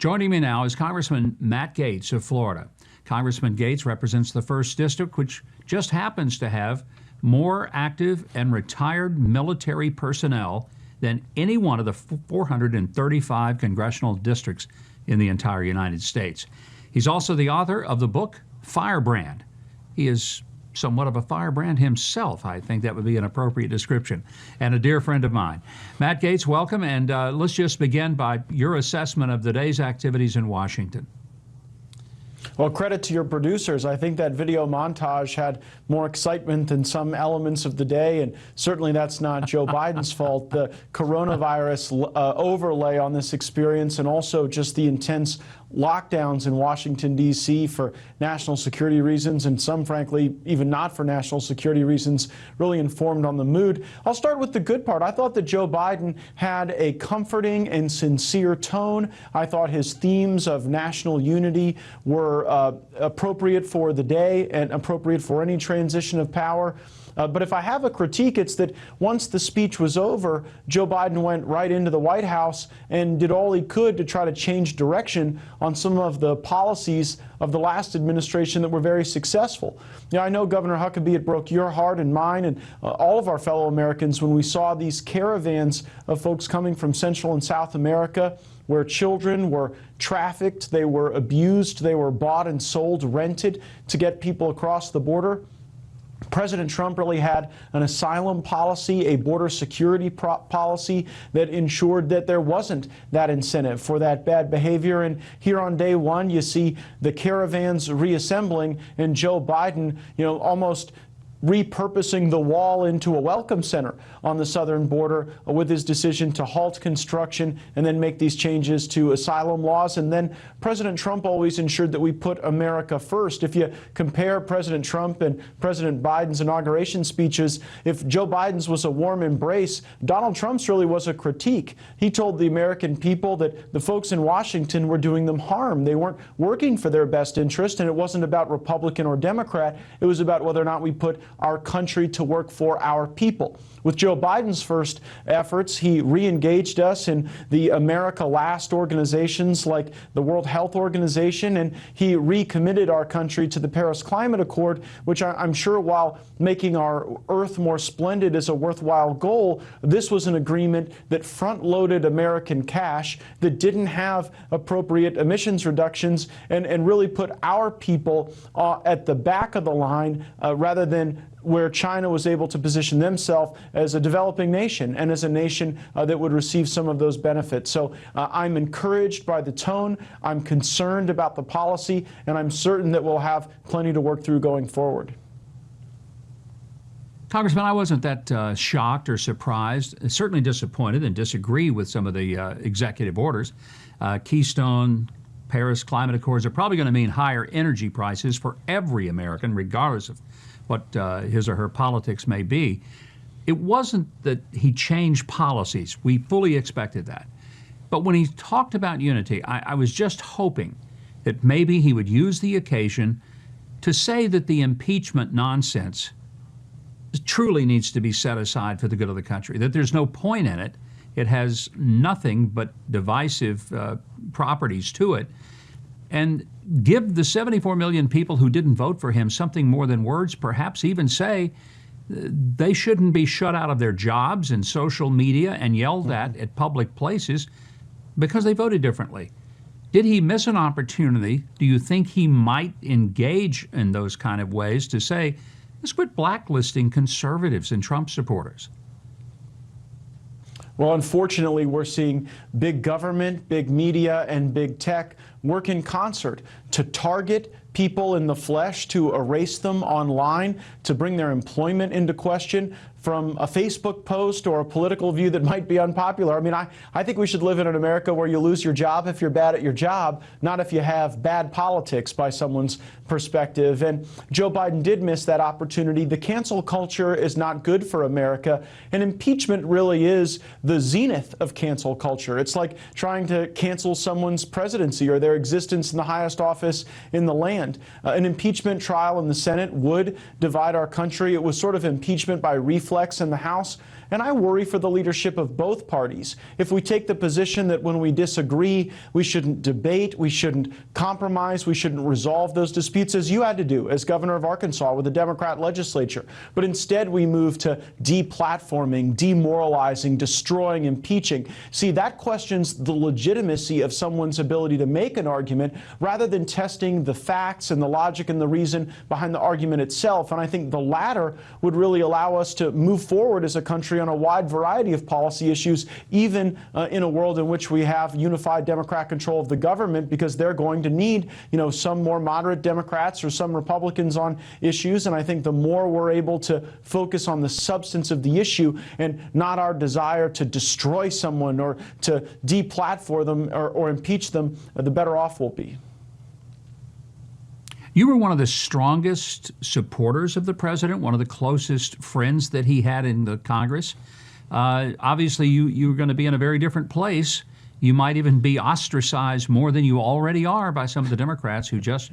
Joining me now is Congressman Matt Gaetz of Florida. Congressman Gaetz represents the 1st District, which just happens to have more active and retired military personnel than any one of the 435 congressional districts in the entire United States. He's also the author of the book Firebrand. He is somewhat of a firebrand himself. I think that would be an appropriate description, and a dear friend of mine. Matt Gaetz, welcome, and let's just begin by your assessment of the day's activities in Washington. Well, credit to your producers. I think that video montage had more excitement than some elements of the day, and certainly that's not Joe Biden's fault. The coronavirus overlay on this experience, and also just the intense lockdowns in Washington, D.C. for national security reasons, and some, frankly, even not for national security reasons, really informed on the mood. I'll start with the good part. I thought that Joe Biden had a comforting and sincere tone. I thought his themes of national unity were appropriate for the day and appropriate for any transition of power. But if I have a critique, it's that once the speech was over, Joe Biden went right into the White House and did all he could to try to change direction on some of the policies of the last administration that were very successful. You know, I know, Governor Huckabee, it broke your heart and mine and all of our fellow Americans when we saw these caravans of folks coming from Central and South America, where children were trafficked, they were abused, they were bought and sold, rented to get people across the border. President Trump really had an asylum policy, a border security policy that ensured that there wasn't that incentive for that bad behavior. And here on day one, you see the caravans reassembling and Joe Biden, almost repurposing the wall into a welcome center on the southern border with his decision to halt construction and then make these changes to asylum laws. And then President Trump always ensured that we put America first. If you compare President Trump and President Biden's inauguration speeches, if Joe Biden's was a warm embrace, Donald Trump's really was a critique. He told the American people that the folks in Washington were doing them harm. They weren't working for their best interest, and it wasn't about Republican or Democrat. It was about whether or not we put our country to work for our people. With Joe Biden's first efforts, he re-engaged us in the America Last organizations like the World Health Organization, and he recommitted our country to the Paris Climate Accord, which I'm sure, while making our Earth more splendid is a worthwhile goal, this was an agreement that front-loaded American cash, that didn't have appropriate emissions reductions, and really put our people at the back of the line rather than where China was able to position themselves as a developing nation and as a nation that would receive some of those benefits. So I'm encouraged by the tone, I'm concerned about the policy, and I'm certain that we'll have plenty to work through going forward. Congressman, I wasn't that shocked or surprised, certainly disappointed and disagree with some of the executive orders. Keystone, Paris Climate Accords are probably going to mean higher energy prices for every American, regardless of what his or her politics may be. It wasn't that he changed policies. We fully expected that. But when he talked about unity, I was just hoping that maybe he would use the occasion to say that the impeachment nonsense truly needs to be set aside for the good of the country, that there's no point in it. It has nothing but divisive properties to it. And give the 74 million people who didn't vote for him something more than words, perhaps even say they shouldn't be shut out of their jobs in social media and yelled at public places because they voted differently. Did he miss an opportunity? Do you think he might engage in those kind of ways to say, let's quit blacklisting conservatives and Trump supporters? Well, unfortunately, we're seeing big government, big media, and big tech work in concert to target people in the flesh, to erase them online, to bring their employment into question from a Facebook post or a political view that might be unpopular. I mean, I think we should live in an America where you lose your job if you're bad at your job, not if you have bad politics by someone's perspective. And Joe Biden did miss that opportunity. The cancel culture is not good for America, and impeachment really is the zenith of cancel culture. It's like trying to cancel someone's presidency or their existence in the highest office in the land. An impeachment trial in the Senate would divide our country. It was sort of impeachment by reflex in the House. And I worry for the leadership of both parties. If we take the position that when we disagree, we shouldn't debate, we shouldn't compromise, we shouldn't resolve those disputes as you had to do as governor of Arkansas with the Democrat legislature. But instead we move to deplatforming, demoralizing, destroying, impeaching. See, that questions the legitimacy of someone's ability to make an argument rather than testing the facts and the logic and the reason behind the argument itself. And I think the latter would really allow us to move forward as a country on a wide variety of policy issues, even in a world in which we have unified Democrat control of the government, because they're going to need, some more moderate Democrats or some Republicans on issues. And I think the more we're able to focus on the substance of the issue and not our desire to destroy someone or to deplatform them or impeach them, the better off we'll be. You were one of the strongest supporters of the president, one of the closest friends that he had in the Congress. Obviously, you're going to be in a very different place. You might even be ostracized more than you already are by some of the Democrats who just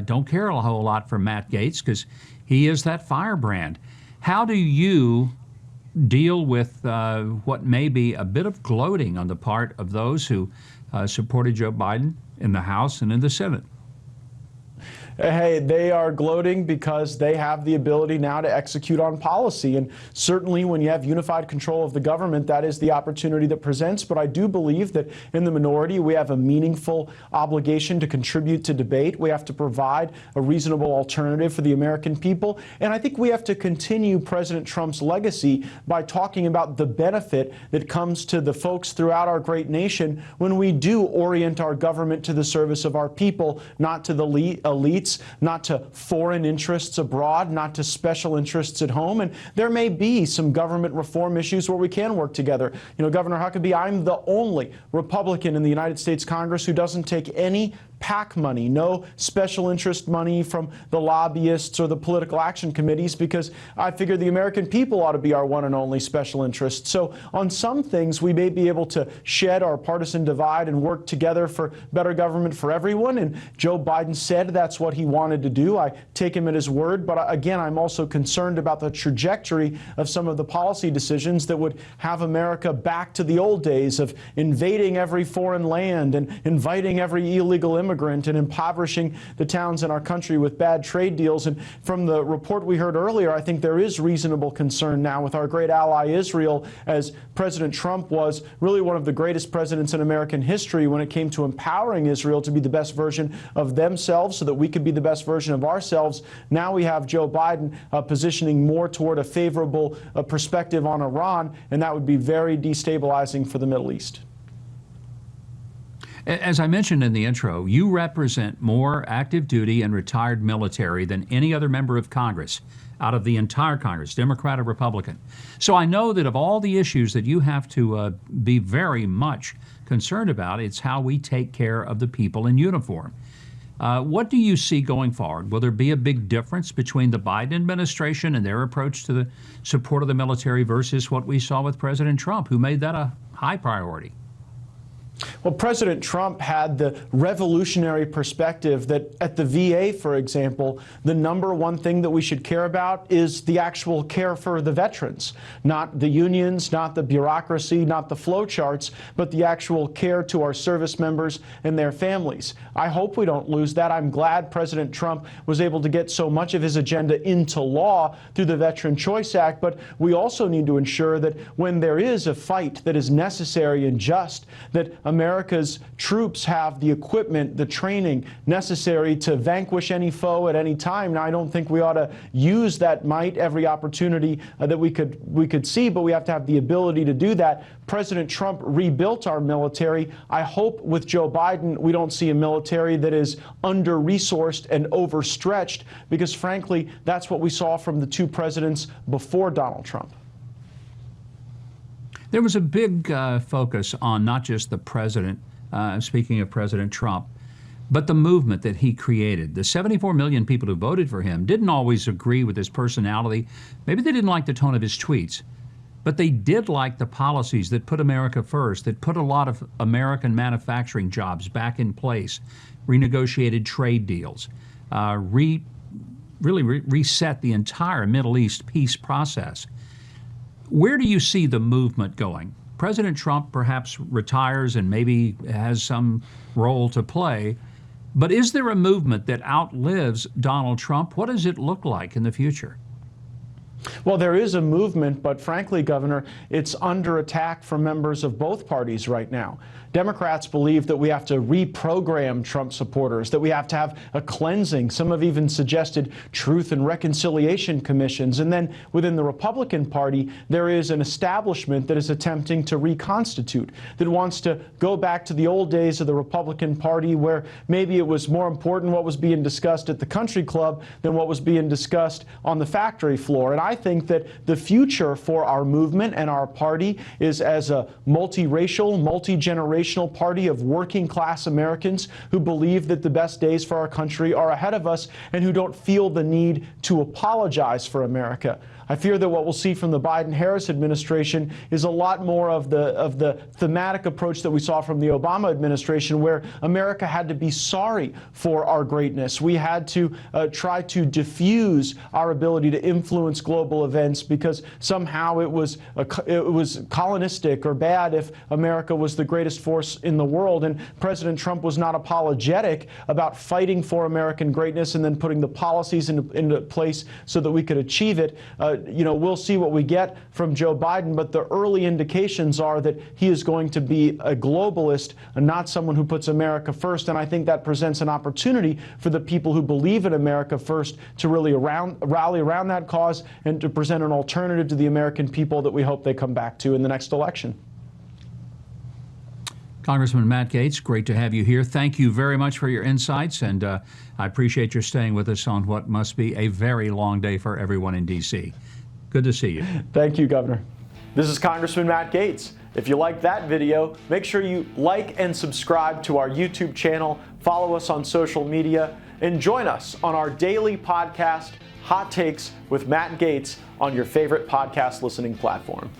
don't care a whole lot for Matt Gaetz because he is that firebrand. How do you deal with what may be a bit of gloating on the part of those who supported Joe Biden in the House and in the Senate? Hey, they are gloating because they have the ability now to execute on policy. And certainly when you have unified control of the government, that is the opportunity that presents. But I do believe that in the minority, we have a meaningful obligation to contribute to debate. We have to provide a reasonable alternative for the American people. And I think we have to continue President Trump's legacy by talking about the benefit that comes to the folks throughout our great nation when we do orient our government to the service of our people, not to the elite, not to foreign interests abroad, not to special interests at home. And there may be some government reform issues where we can work together. Governor Huckabee, I'm the only Republican in the United States Congress who doesn't take any PAC money, no special interest money from the lobbyists or the political action committees, because I figure the American people ought to be our one and only special interest. So on some things, we may be able to shed our partisan divide and work together for better government for everyone. And Joe Biden said that's what he wanted to do. I take him at his word. But again, I'm also concerned about the trajectory of some of the policy decisions that would have America back to the old days of invading every foreign land and inviting every illegal immigrant and impoverishing the towns in our country with bad trade deals. And from the report we heard earlier, I think there is reasonable concern now with our great ally Israel, as President Trump was really one of the greatest presidents in American history when it came to empowering Israel to be the best version of themselves so that we could be the best version of ourselves. Now we have Joe Biden positioning more toward a favorable perspective on Iran, and that would be very destabilizing for the Middle East. As I mentioned in the intro, you represent more active duty and retired military than any other member of Congress out of the entire Congress, Democrat or Republican. So I know that of all the issues that you have to be very much concerned about, it's how we take care of the people in uniform. What do you see going forward? Will there be a big difference between the Biden administration and their approach to the support of the military versus what we saw with President Trump, who made that a high priority? Well, President Trump had the revolutionary perspective that at the VA, for example, the number one thing that we should care about is the actual care for the veterans, not the unions, not the bureaucracy, not the flowcharts, but the actual care to our service members and their families. I hope we don't lose that. I'm glad President Trump was able to get so much of his agenda into law through the Veteran Choice Act, but we also need to ensure that when there is a fight that is necessary and just, that America's troops have the equipment, the training necessary to vanquish any foe at any time. Now, I don't think we ought to use that might every opportunity that we could see, but we have to have the ability to do that. President Trump rebuilt our military. I hope with Joe Biden we don't see a military that is under-resourced and overstretched, because frankly, that's what we saw from the two presidents before Donald Trump. There was a big focus on not just the president, speaking of President Trump, but the movement that he created. The 74 million people who voted for him didn't always agree with his personality. Maybe they didn't like the tone of his tweets, but they did like the policies that put America first, that put a lot of American manufacturing jobs back in place, renegotiated trade deals, reset the entire Middle East peace process. Where do you see the movement going? President Trump perhaps retires and maybe has some role to play, but is there a movement that outlives Donald Trump? What does it look like in the future? Well, there is a movement, but frankly, Governor, it's under attack from members of both parties right now. Democrats believe that we have to reprogram Trump supporters, that we have to have a cleansing. Some have even suggested truth and reconciliation commissions. And then within the Republican Party, there is an establishment that is attempting to reconstitute, that wants to go back to the old days of the Republican Party, where maybe it was more important what was being discussed at the country club than what was being discussed on the factory floor. And I think that the future for our movement and our party is as a multiracial, multi-generational party of working class Americans who believe that the best days for our country are ahead of us and who don't feel the need to apologize for America. I fear that what we'll see from the Biden-Harris administration is a lot more of the thematic approach that we saw from the Obama administration, where America had to be sorry for our greatness. We had to try to diffuse our ability to influence global events because somehow it was colonistic or bad if America was the greatest force in the world. And President Trump was not apologetic about fighting for American greatness and then putting the policies into place so that we could achieve it. We'll see what we get from Joe Biden, but the early indications are that he is going to be a globalist and not someone who puts America first. And I think that presents an opportunity for the people who believe in America first to really rally around that cause and to present an alternative to the American people that we hope they come back to in the next election. Congressman Matt Gaetz, great to have you here. Thank you very much for your insights, and I appreciate your staying with us on what must be a very long day for everyone in D.C. Good to see you. Thank you, Governor. This is Congressman Matt Gaetz. If you liked that video, make sure you like and subscribe to our YouTube channel, follow us on social media, and join us on our daily podcast, Hot Takes with Matt Gaetz, on your favorite podcast listening platform.